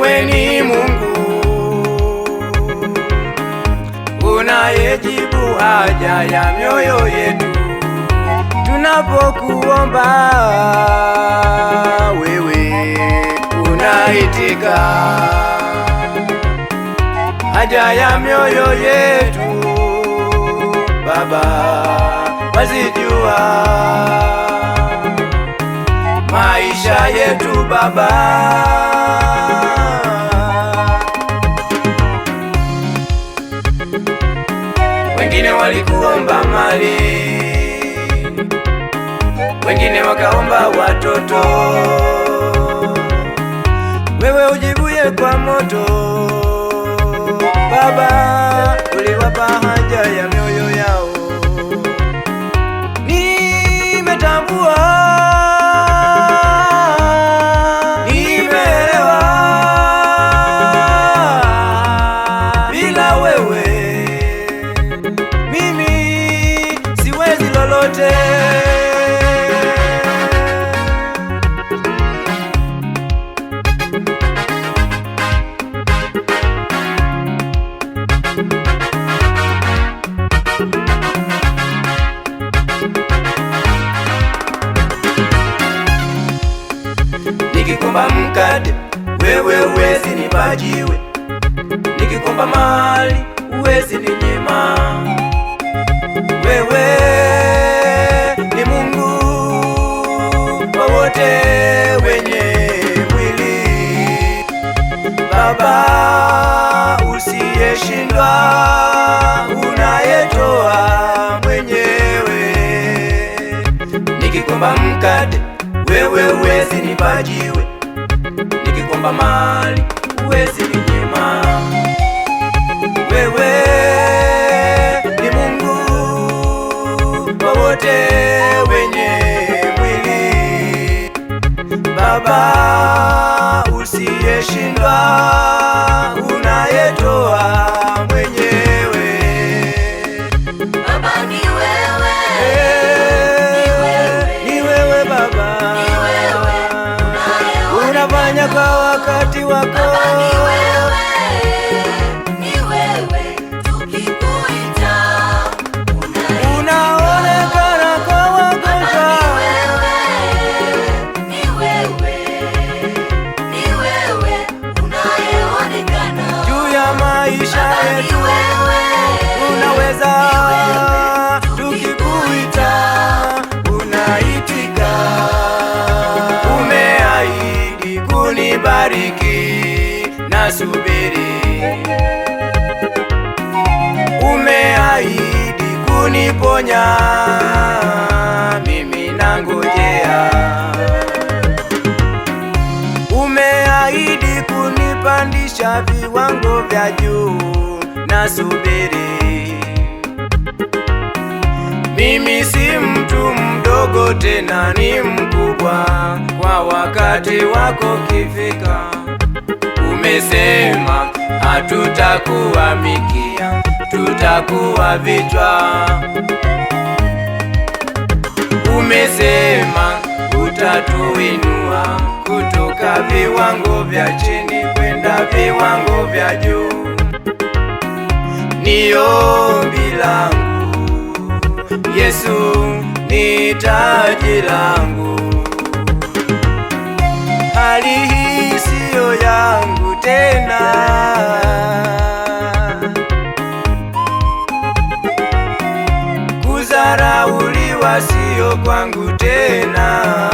wewe ni Mungu unayejibu haja ya mioyo yetu tunapokuomba. Wewe unaitika haja ya mioyo yetu Baba, wazijua maisha yetu Baba. Wengine walikuomba mali, wengine wakaomba watoto, wewe ujibuye kwa moto Baba, uliwapa haja ya mioyo yao. Nimetambua, nimeelewa, bila wewe mimi siwezi lolote. Nikikomba mkate, wewe huwezi nipa jiwe. Nikikomba mali, huwezi ninyima. Wewe ni Mungu wa wote wenye mwili Baba, usiyeshindwa, unayetoa mwenyewe. Nikikomba mkate, wewe huwezi nipa jiwe. Nikikomba mali, huwezi ninyima. Wewe ni Mungu wa wote wenye mwili Baba, usiyeshindwa, unayetoa mwenyewe. Baba ni wewe, Ni wewe Baba, unafanya kwa wakati wako. Baba ni wewe, tukikuita Unaonekana kwa wagonjwa. ni wewe unayeonekana Juu ya maisha yetu unaweza, tukikuita unaitika. Umeahidi kunibariki, nasubiri. Umeahidi kuniponya, mimi nangojea. Umeahidi kunipandisha viwango vya juu, nasubiri. Mimi si mtu mdogo tena, ni mkubwa. Kwa wakati wako kifika, umesema hatutakuwa mikia, tutakuwa vichwa. Umesema utatuinua kutoka viwango vya chini kwenda viwango vya juu. Ni ombi langu Yesu, ni taji langu. Hali hii siyo yangu tena, kudharauliwa siyo kwangu tena.